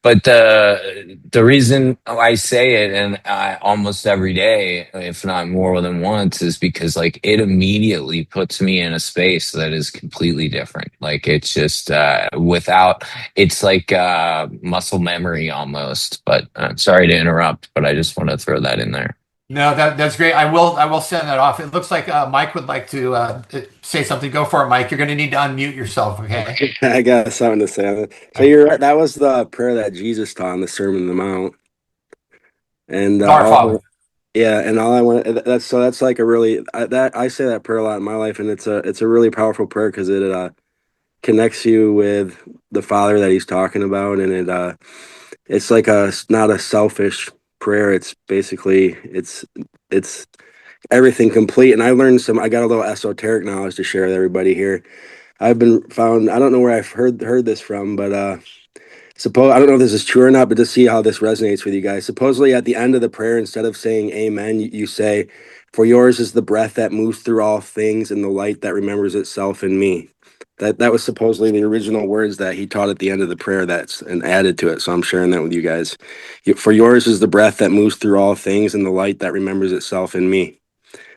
but the reason I say it and I almost every day, if not more than once, is because like it immediately puts me in a space that is completely different. Like it's just without it's like muscle memory almost. But sorry to interrupt, but I just want to throw that in there. No, that's great. I will send that off. It looks like Mike would like to say something. Go for it, Mike. You're going to need to unmute yourself, okay? I got something to say. So you're right. That was the prayer that Jesus taught in the Sermon on the Mount, and Our Father. yeah, and all I want that's like a really that I say that prayer a lot in my life, and it's a really powerful prayer because it connects you with the Father that He's talking about, and it's like not a selfish prayer. It's basically it's everything complete. And I got a little esoteric knowledge to share with everybody here. I don't know where I've heard this from, but I don't know if this is true or not, but to see how this resonates with you guys. Supposedly at the end of the prayer, instead of saying amen, you say, "For yours is the breath that moves through all things and the light that remembers itself in me." That was supposedly the original words that he taught at the end of the prayer and added to it. So I'm sharing that with you guys. For yours is the breath that moves through all things and the light that remembers itself in me.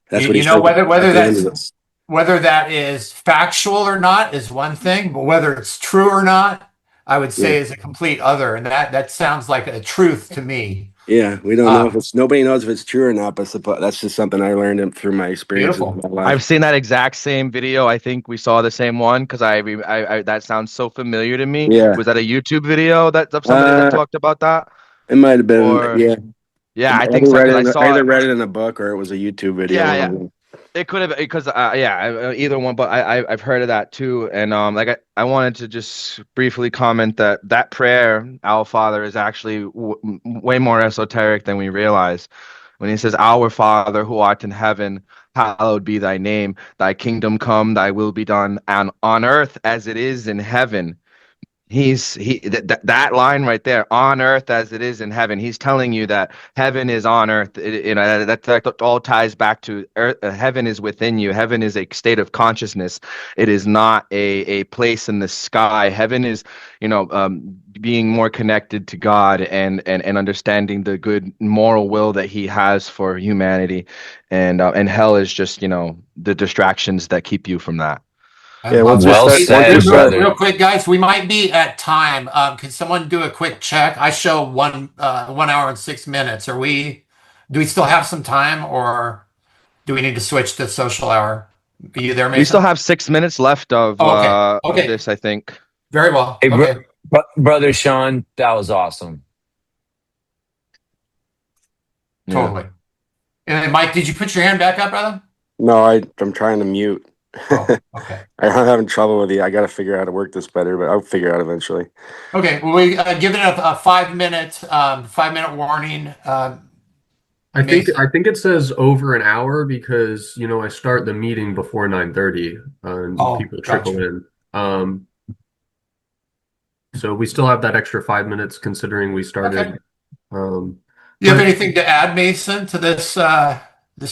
That's You, what he you know said whether at the end of that's this. whether that is factual or not is one thing, but whether it's true or not, I would Yeah. say is a complete other, and that sounds like a truth to me. Yeah, we don't know if Um, nobody knows if it's true or not, but that's just something I learned through my experiences in Beautiful. my life. I've seen that exact same video. I think we saw the same one because I that sounds so familiar to me. Yeah, Was that a YouTube video that of somebody that uh, talked about that? it might have been. Or Yeah, Yeah, I I think either so read because it I in, I saw either it. read it in a book or it was a YouTube video. Yeah, One of yeah. them. It could have because either one, but I've heard of that too, and like I wanted to just briefly comment that that prayer, Our Father, is actually way more esoteric than we realize. When he says, "Our Father who art in heaven, hallowed be thy name. Thy kingdom come, thy will be done, and on earth as it is in heaven." That line right there, on earth as it is in heaven. He's telling you that heaven is on earth. That all ties back to earth. Heaven is within you. Heaven is a state of consciousness. It is not a place in the sky. Heaven is, being more connected to God and understanding the good moral will that He has for humanity, and hell is just the distractions that keep you from that. I Yeah, love that. Well Hey, once you said, start, brother. real quick, guys, we might be at time. Can someone do a quick check? I show 1 hour and 6 minutes. Do we still have some time, or do we need to switch to social hour? Are you there, We still Mason? have 6 minutes left Oh, okay. of Okay. this, I think. Very well. Hey, Okay. brother Sean, that was awesome. Yeah. Totally. And then, Mike, did you put your hand back up, brother? no, I'm trying to mute. Oh, okay. I'm having trouble with it. I got to figure out how to work this better, but I'll figure it out eventually. Okay. Well, we give it a 5 minute 5 minute warning. Mason. I think it says over an hour because I start the meeting before 9:30 and Oh, people trickle gotcha. in. So we still have that extra 5 minutes considering we Okay. started. Um, Do you have but anything to add, Mason, to this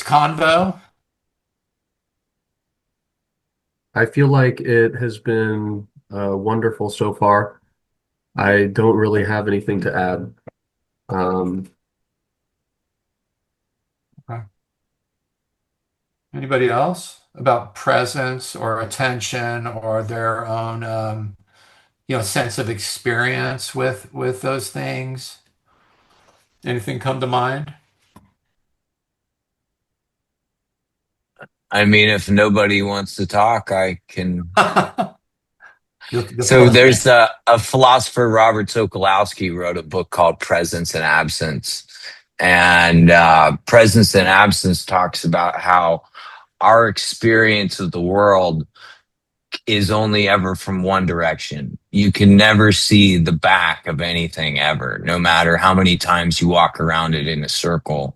convo? I feel like it has been wonderful so far. I don't really have anything to add. Um, Okay. Anybody else about presence or attention or their own sense of experience with those things? Anything come to mind? I mean, if nobody wants to talk, I can. The So floor is there's yours. a philosopher, Robert Sokolowski, wrote a book called Presence and Absence. And Presence and Absence talks about how our experience of the world is only ever from one direction. You can never see the back of anything ever, no matter how many times you walk around it in a circle.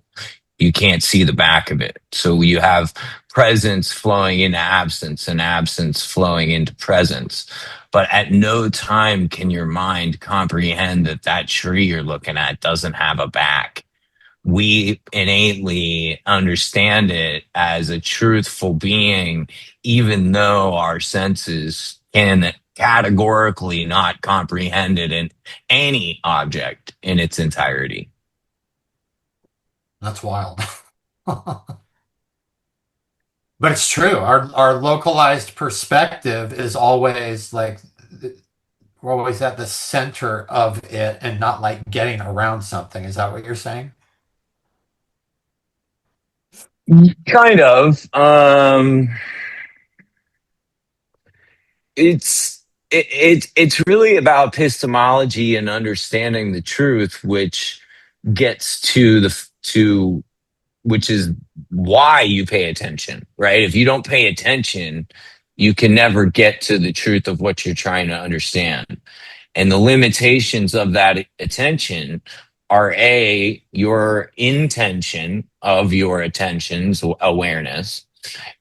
You can't see the back of it. So you have presence flowing into absence and absence flowing into presence. But at no time can your mind comprehend that that tree you're looking at doesn't have a back. We innately understand it as a truthful being, even though our senses can categorically not comprehend it in any object in its entirety. That's wild. But it's true. Our localized perspective is always like we're always at the center of it and not like getting around something. Is that what you're saying? Kind of. It's really about epistemology and understanding the truth, which gets to which is why you pay attention, right? If you don't pay attention, you can never get to the truth of what you're trying to understand. And the limitations of that attention are A, your intention of your attention's awareness,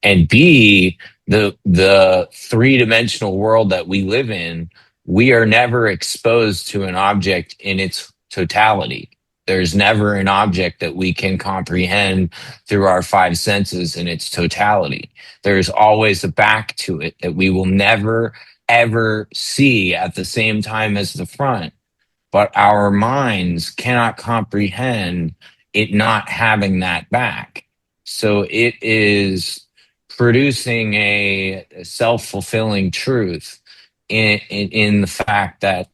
and B, the three-dimensional world that we live in. We are never exposed to an object in its totality. There's never an object that we can comprehend through our five senses in its totality. There's always a back to it that we will never ever see at the same time as the front, but our minds cannot comprehend it not having that back. So it is producing a self-fulfilling truth in the fact that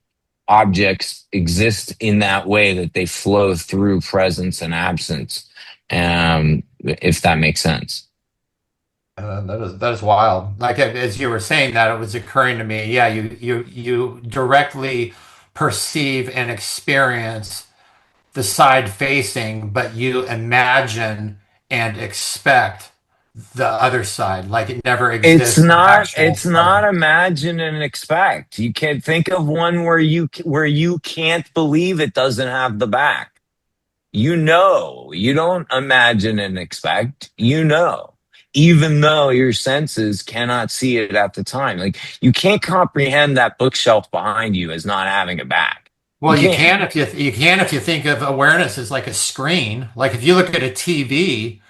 objects exist in that way, that they flow through presence and absence, if that makes sense. That is wild. Like as you were saying that, it was occurring to me. Yeah, you directly perceive and experience the side facing, but you imagine and expect the other side, like it never exists in actual It's not presence. imagine and expect. You can't think of one where you can't believe it doesn't have the back. You know, you don't imagine and expect, you know, even though your senses cannot see it at the time. Like you can't comprehend that bookshelf behind you as not having a back. You Well, can't. you can if you think of awareness as like a screen. Like if you look at a TV,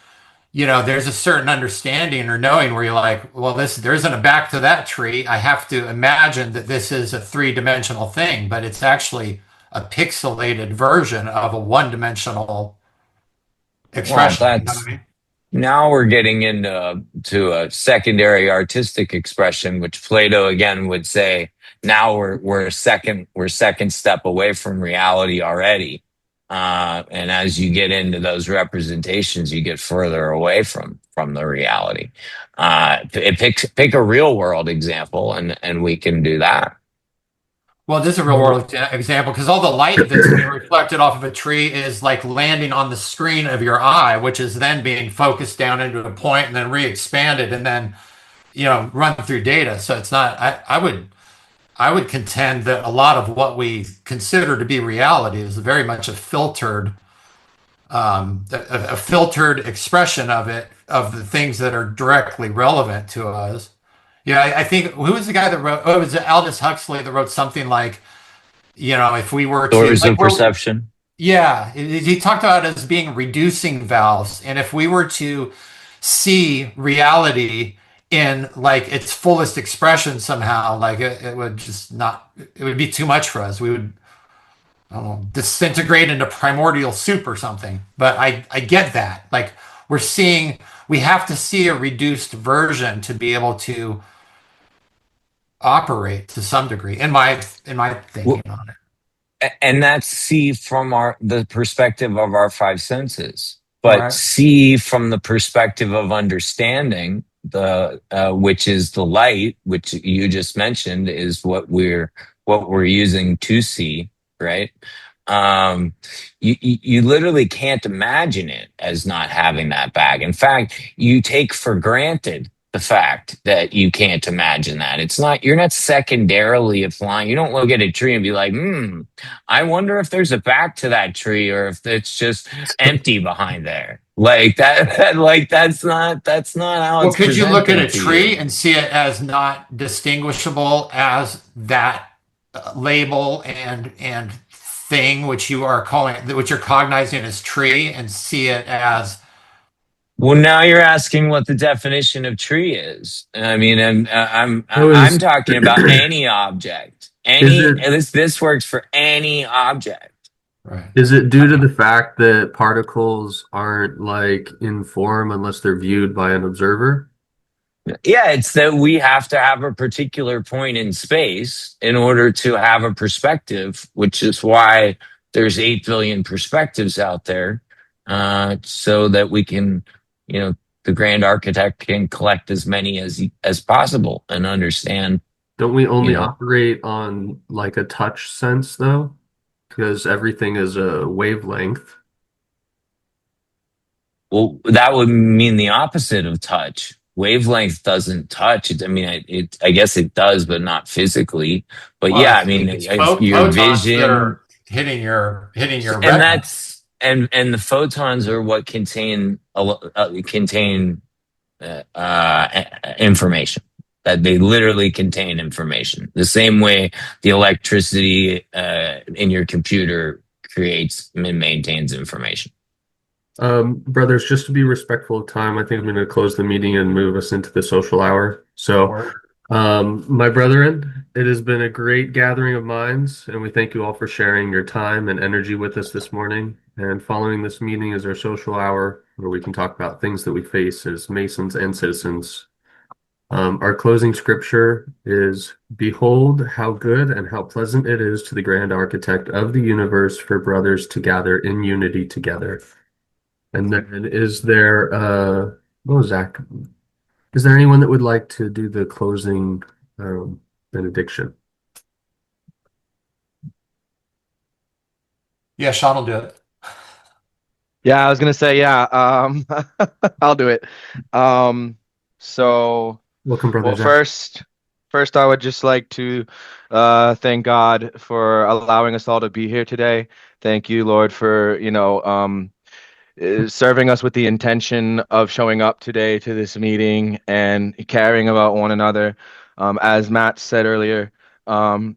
there's a certain understanding or knowing where you're like, well, there isn't a back to that tree. I have to imagine that this is a three-dimensional thing, but it's actually a pixelated version of a one-dimensional Well, expression. You know what I that's mean? now we're getting into a secondary artistic expression, which Plato again would say. Now we're second step away from reality already, and as you get into those representations, you get further away from the reality. Pick a real world example, and we can do that. Well, this is a real world example because all the light that's being reflected off of a tree is like landing on the screen of your eye, which is then being focused down into a point and then re-expanded and then, run through data. So it's not, I would contend that a lot of what we consider to be reality is very much a filtered expression of it, of the things that are directly relevant to us. Yeah, I think who was the guy that wrote? Oh, it was Aldous Huxley that wrote something like, if we were to Doors like of we're perception. yeah, he talked about it as being reducing valves, and if we were to see reality in like its fullest expression somehow, like it would just not, it would be too much for us. We would, I don't know, disintegrate into primordial soup or something. But I get that. Like we have to see a reduced version to be able to operate to some degree in my thinking on it. And that's see from the perspective of our five senses, but Right. see from the perspective of understanding, the which is the light, which you just mentioned is what we're using to see, right? You literally can't imagine it as not having that bag. In fact, you take for granted the fact that you can't imagine that. You're not secondarily applying. You don't look at a tree and be like, I wonder if there's a back to that tree or if it's just empty behind there. Like that, like that's not how Well, it's could you look at a presented to tree you. and see it as not distinguishable as that label and thing which you are calling, which you're cognizing as tree, and see it as Well, now you're asking what the definition of tree is. I mean, So I'm talking about any object. is Any it this works for any object. right. is it due to the fact that particles aren't like in form unless they're viewed by an observer? Yeah, it's that we have to have a particular point in space in order to have a perspective, which is why there's 8 billion perspectives out there, so that we can, the grand architect can collect as many as possible and understand, Don't we you only know, operate on like a touch sense though? Because everything is a wavelength. well, that would mean the opposite of touch. Wavelength doesn't touch. I mean, I guess it does, but not physically. But Well, yeah, I it's, mean, it's your photons that vision. are hitting your And retina. that's and the photons are what contain information, that they literally contain information the same way the electricity in your computer creates and maintains information. Brothers, just to be respectful of time, I think I'm going to close the meeting and move us into the social hour. So, Or my brethren, it has been a great gathering of minds, and we thank you all for sharing your time and energy with us this morning. And following this meeting is our social hour, where we can talk about things that we face as Masons and citizens. Our closing scripture is, "Behold, how good and how pleasant it is to the grand architect of the universe for brothers to gather in unity together." And then Zach, is there anyone that would like to do the closing benediction? yeah, Sean will do it. Yeah, I was gonna say, yeah. I'll do it. So, Welcome, Brother well, Zach. first, I would just like to thank God for allowing us all to be here today. Thank you, Lord, for serving us with the intention of showing up today to this meeting and caring about one another. As Matt said earlier,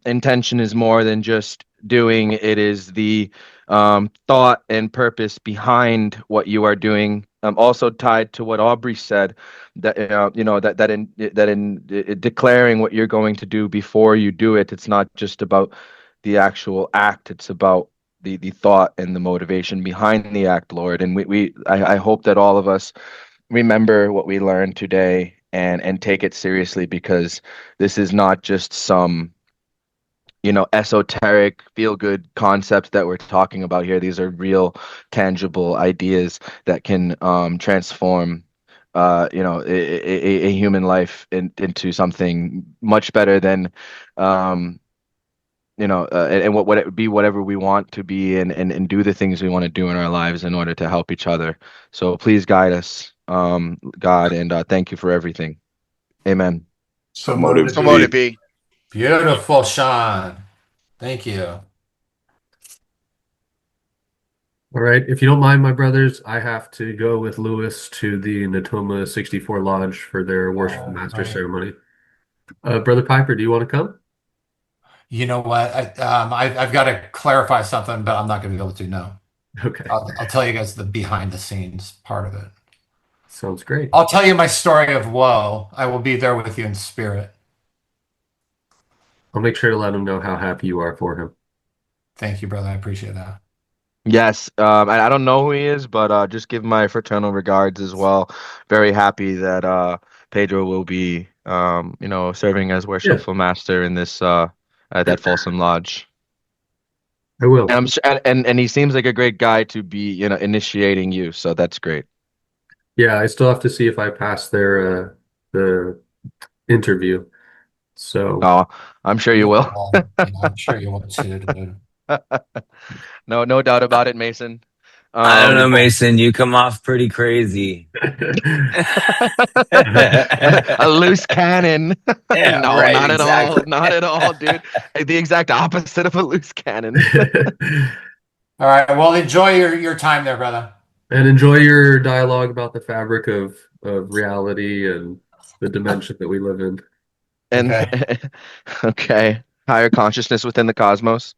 intention is more than just doing, it is the thought and purpose behind what you are doing. Also tied to what Aubrey said, that that in declaring what you're going to do before you do it, it's not just about the actual act; it's about the thought and the motivation behind the act, Lord. And I hope that all of us remember what we learned today and take it seriously, because this is not just some esoteric feel good concepts that we're talking about here. These are real tangible ideas that can transform a human life into something much better than um and what it would be, whatever we want to be, and do the things we want to do in our lives in order to help each other. So please guide us, God, and thank you for everything. Amen. So mote Motive So it mote be. it B. be. Beautiful, Sean. Thank you. All right. If you don't mind, my brothers, I have to go with Lewis to the Natoma 64 Lodge for their Worship Master Right. ceremony. Brother Piper, do you want to come? You know what? I've got to clarify something, but I'm not going to be able to. No, Okay. I'll tell you guys the behind the scenes part of it. Sounds great. I'll tell you my story of woe. I will be there with you in spirit. I'll make sure to let him know how happy you are for him. Thank you, brother. I appreciate that. Yes, I don't know who he is, but just give my fraternal regards as well. Very happy that Pedro will be, serving as Yeah, worshipful master in this at that Folsom Lodge. I will. And I'm sure, and he seems like a great guy to be, initiating you. So that's great. Yeah, I still have to see if I pass the interview. So, Oh, I'm sure you You will. will. Yeah, I'm sure you will too, dude. No doubt about it, Mason. I don't know, Um, Mason. You come off pretty crazy. a loose cannon. Yeah, No, right, not at all. exactly. Not at all, dude. The exact opposite of a loose cannon. All right. Well, enjoy your time there, brother. And enjoy your dialogue about the fabric of reality and the dimension that we live in. And Okay. okay, higher consciousness within the cosmos.